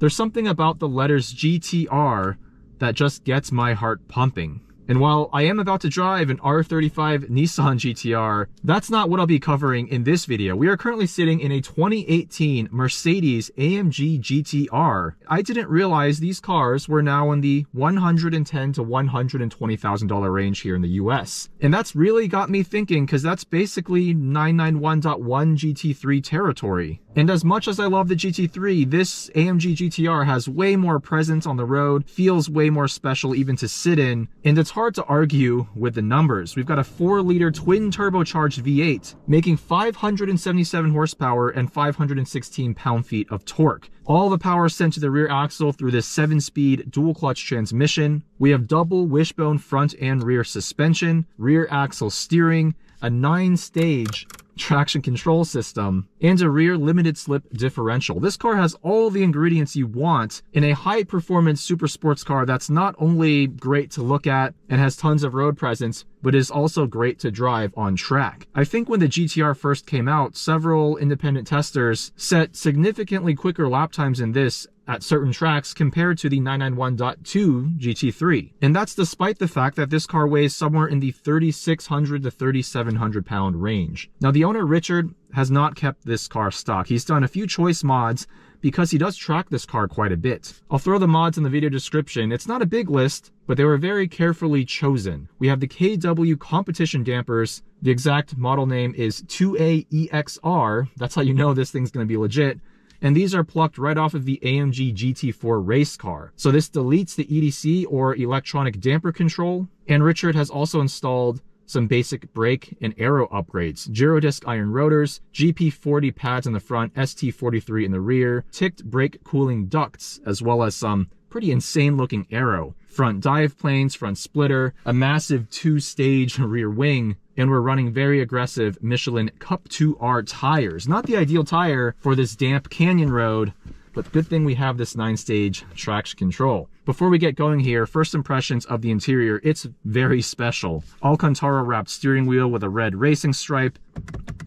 There's something about the letters GTR that just gets my heart pumping. And while I am about to drive an R35 Nissan GTR, that's not what I'll be covering in this video. We are currently sitting in a 2018 Mercedes AMG GTR. I didn't realize these cars were now in the $110,000 to $120,000 range here in the US. And that's really got me thinking, because that's basically 991.1 GT3 territory. And as much as I love the GT3, this AMG GTR has way more presence on the road, feels way more special even to sit in, and it's hard to argue with the numbers. We've got a 4-liter twin turbocharged V8 making 577 horsepower and 516 pound-feet of torque. All the power sent to the rear axle through this 7-speed dual clutch transmission. We have double wishbone front and rear suspension, rear axle steering, a 9-stage traction control system, and a rear limited slip differential. This car has all the ingredients you want in a high performance super sports car that's not only great to look at and has tons of road presence, but is also great to drive on track. I think when the GTR first came out, several independent testers set significantly quicker lap times in this at certain tracks compared to the 991.2 GT3. And that's despite the fact that this car weighs somewhere in the 3,600 to 3,700 pound range. Now, the owner, Richard, has not kept this car stock. He's done a few choice mods because he does track this car quite a bit. I'll throw the mods in the video description. It's not a big list, but they were very carefully chosen. We have the KW competition dampers. The exact model name is 2AEXR. That's how you know this thing's gonna be legit. And these are plucked right off of the AMG GT4 race car. So this deletes the EDC, or electronic damper control. And Richard has also installed some basic brake and aero upgrades. Girodisc iron rotors, GP40 pads in the front, ST43 in the rear, Tikt brake cooling ducts, as well as some pretty insane looking aero. Front dive planes, front splitter, a massive 2-stage rear wing, and we're running very aggressive Michelin Cup 2R tires. Not the ideal tire for this damp canyon road, but good thing we have this 9-stage traction control. Before we get going here, first impressions of the interior, it's very special. Alcantara wrapped steering wheel with a red racing stripe,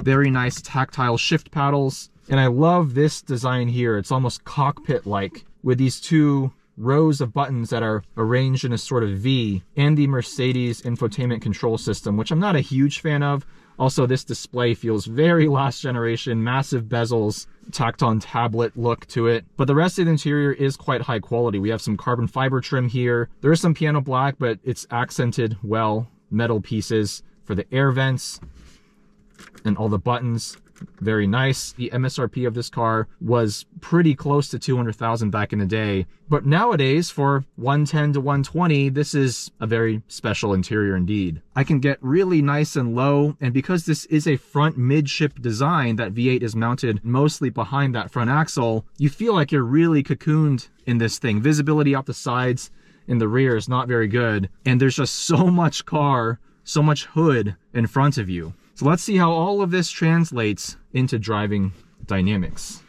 very nice tactile shift paddles, and I love this design here. It's almost cockpit-like with these 2 rows of buttons that are arranged in a sort of V, and the Mercedes infotainment control system, which I'm not a huge fan of. Also, this display feels very last generation, massive bezels, tacked on tablet look to it. But the rest of the interior is quite high quality. We have some carbon fiber trim here. There is some piano black, but it's accented well. Metal pieces for the air vents and all the buttons. Very nice. The MSRP of this car was pretty close to 200,000 back in the day, but nowadays for 110 to 120, this is a very special interior indeed. I can get really nice and low, and because this is a front midship design, that V8 is mounted mostly behind that front axle, you feel like you're really cocooned in this thing. Visibility out the sides and the rear is not very good, and there's just so much car, so much hood in front of you. So let's see how all of this translates into driving dynamics.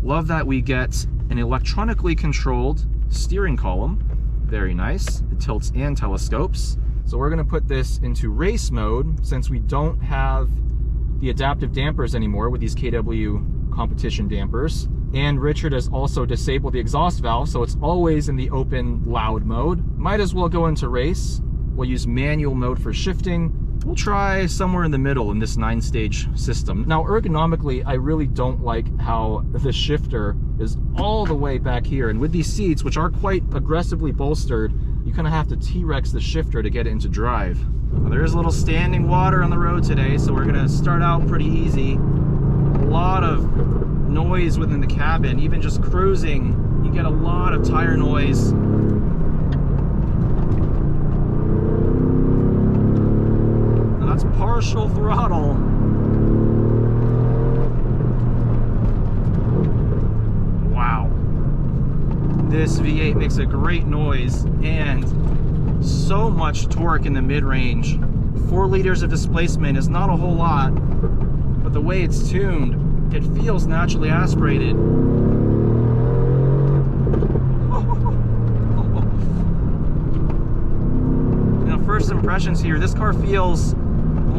Love that we get an electronically controlled steering column. Very nice. It tilts and telescopes. So we're gonna put this into race mode since we don't have the adaptive dampers anymore with these KW competition dampers. And Richard has also disabled the exhaust valve, so it's always in the open loud mode. Might as well go into race. We'll use manual mode for shifting. We'll try somewhere in the middle in this 9-stage system. Now, ergonomically, I really don't like how the shifter is all the way back here. And with these seats, which are quite aggressively bolstered, you kind of have to T-Rex the shifter to get it into drive. Now, there is a little standing water on the road today, so we're gonna start out pretty easy. A lot of noise within the cabin. Even just cruising, you get a lot of tire noise. Partial throttle. Wow. This V8 makes a great noise and so much torque in the mid-range. 4 liters of displacement is not a whole lot, but the way it's tuned, it feels naturally aspirated. Now, first impressions here, this car feels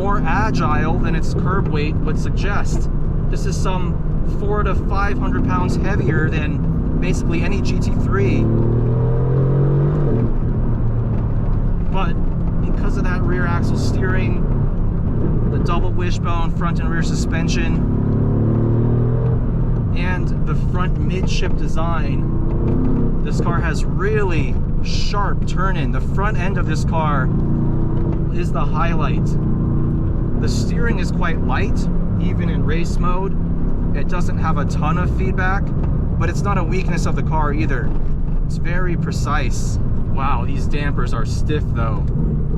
more agile than its curb weight would suggest. This is some 400 to 500 pounds heavier than basically any GT3. But because of that rear axle steering, the double wishbone front and rear suspension, and the front midship design, this car has really sharp turn-in. The front end of this car is the highlight. The steering is quite light, even in race mode. It doesn't have a ton of feedback, but it's not a weakness of the car either. It's very precise. Wow, these dampers are stiff though.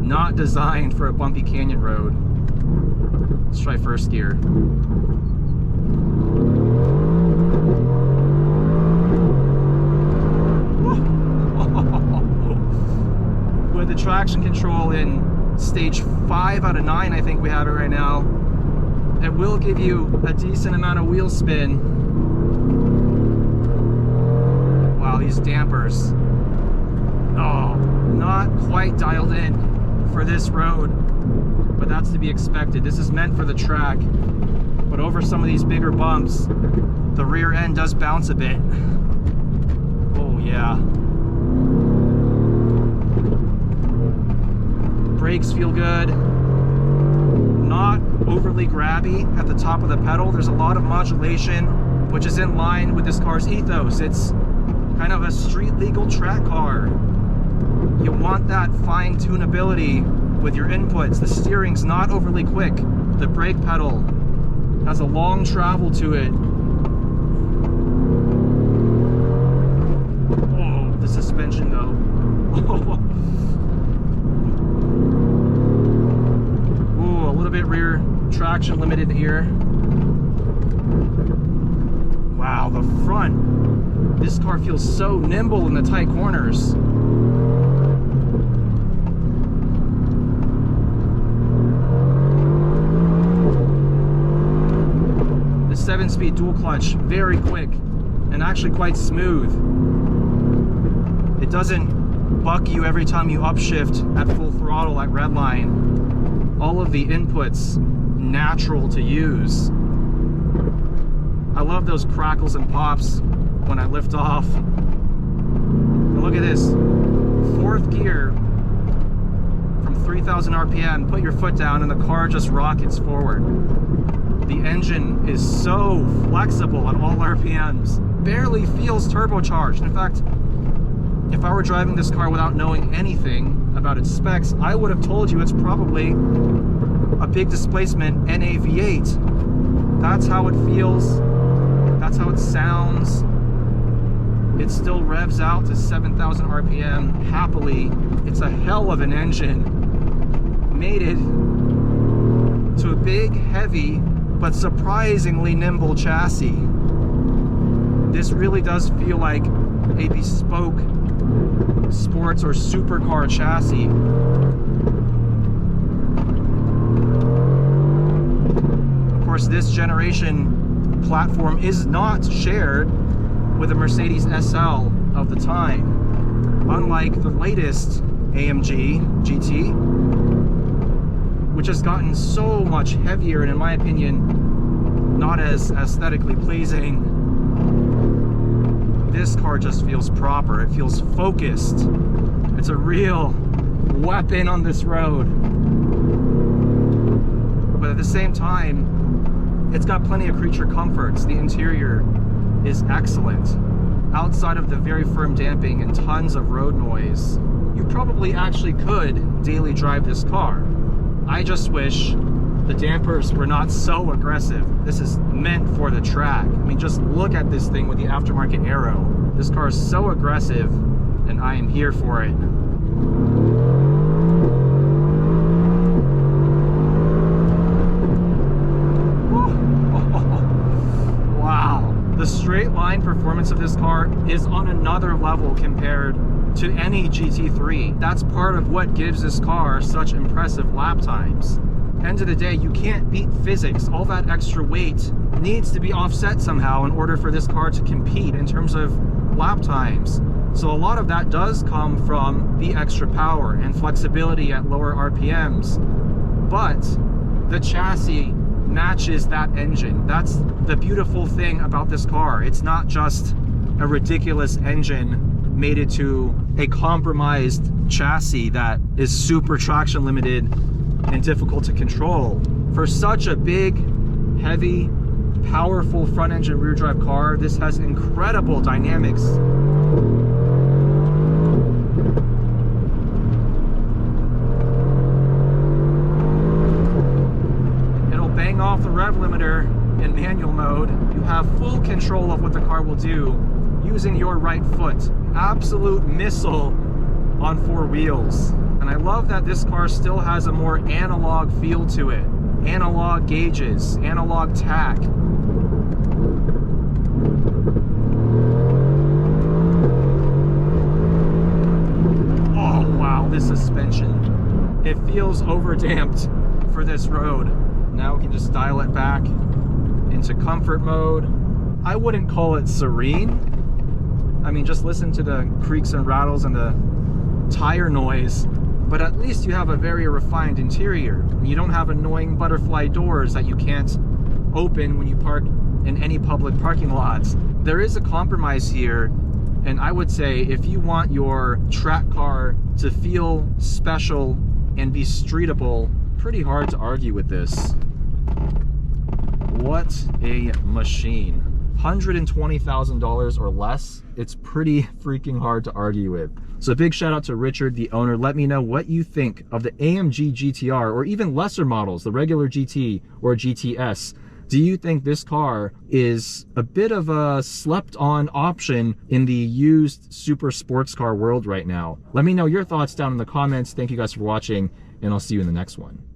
Not designed for a bumpy canyon road. Let's try first gear. With the traction control in stage 5 out of 9, I think we have it right now, it will give you a decent amount of wheel spin. Wow, these dampers. Oh, not quite dialed in for this road, but that's to be expected. This is meant for the track, but over some of these bigger bumps, the rear end does bounce a bit. Oh yeah. Brakes feel good. Not overly grabby at the top of the pedal. There's a lot of modulation, which is in line with this car's ethos. It's kind of a street legal track car. You want that fine tunability with your inputs. The steering's not overly quick. The brake pedal has a long travel to it. Oh, the suspension though. Ooh, a little bit rear traction limited here. Wow, the front. This car feels so nimble in the tight corners. The 7-speed dual clutch, very quick and actually quite smooth. It doesn't buck you every time you upshift at full throttle at redline. All of the inputs natural to use. I love those crackles and pops when I lift off. And look at this, 4th gear from 3,000 RPM, put your foot down and the car just rockets forward. The engine is so flexible at all RPMs, barely feels turbocharged. In fact, if I were driving this car without knowing anything about its specs, I would have told you it's probably a big displacement NA V8. That's how it feels. That's how it sounds. It still revs out to 7,000 RPM happily. It's a hell of an engine. Mated to a big, heavy, but surprisingly nimble chassis. This really does feel like a bespoke sports or supercar chassis. Of course, this generation platform is not shared with the Mercedes SL of the time, unlike the latest AMG GT, which has gotten so much heavier and, in my opinion, not as aesthetically pleasing. This car just feels proper. It feels focused. It's a real weapon on this road. But at the same time, it's got plenty of creature comforts. The interior is excellent. Outside of the very firm damping and tons of road noise, you probably actually could daily drive this car. I just wish the dampers were not so aggressive. This is meant for the track. I mean, just look at this thing with the aftermarket aero. This car is so aggressive, and I am here for it. Wow. The straight line performance of this car is on another level compared to any GT3. That's part of what gives this car such impressive lap times. End of the day, you can't beat physics. All that extra weight needs to be offset somehow in order for this car to compete in terms of lap times. So a lot of that does come from the extra power and flexibility at lower RPMs. But the chassis matches that engine. That's the beautiful thing about this car. It's not just a ridiculous engine mated to a compromised chassis that is super traction limited and difficult to control. For such a big, heavy, powerful front engine rear drive car, this has incredible dynamics. It'll bang off the rev limiter in manual mode. You have full control of what the car will do using your right foot. Absolute missile on 4 wheels. And I love that this car still has a more analog feel to it. Analog gauges, analog tack. Oh wow, this suspension. It feels overdamped for this road. Now we can just dial it back into comfort mode. I wouldn't call it serene. I mean, just listen to the creaks and rattles and the tire noise, but at least you have a very refined interior. You don't have annoying butterfly doors that you can't open when you park in any public parking lots. There is a compromise here, and I would say if you want your track car to feel special and be streetable, pretty hard to argue with this. What a machine. $120,000 or less, it's pretty freaking hard to argue with. So big shout out to Richard, the owner. Let me know what you think of the AMG GTR or even lesser models, the regular GT or GTS. Do you think this car is a bit of a slept on option in the used super sports car world right now? Let me know your thoughts down in the comments. Thank you guys for watching, and I'll see you in the next one.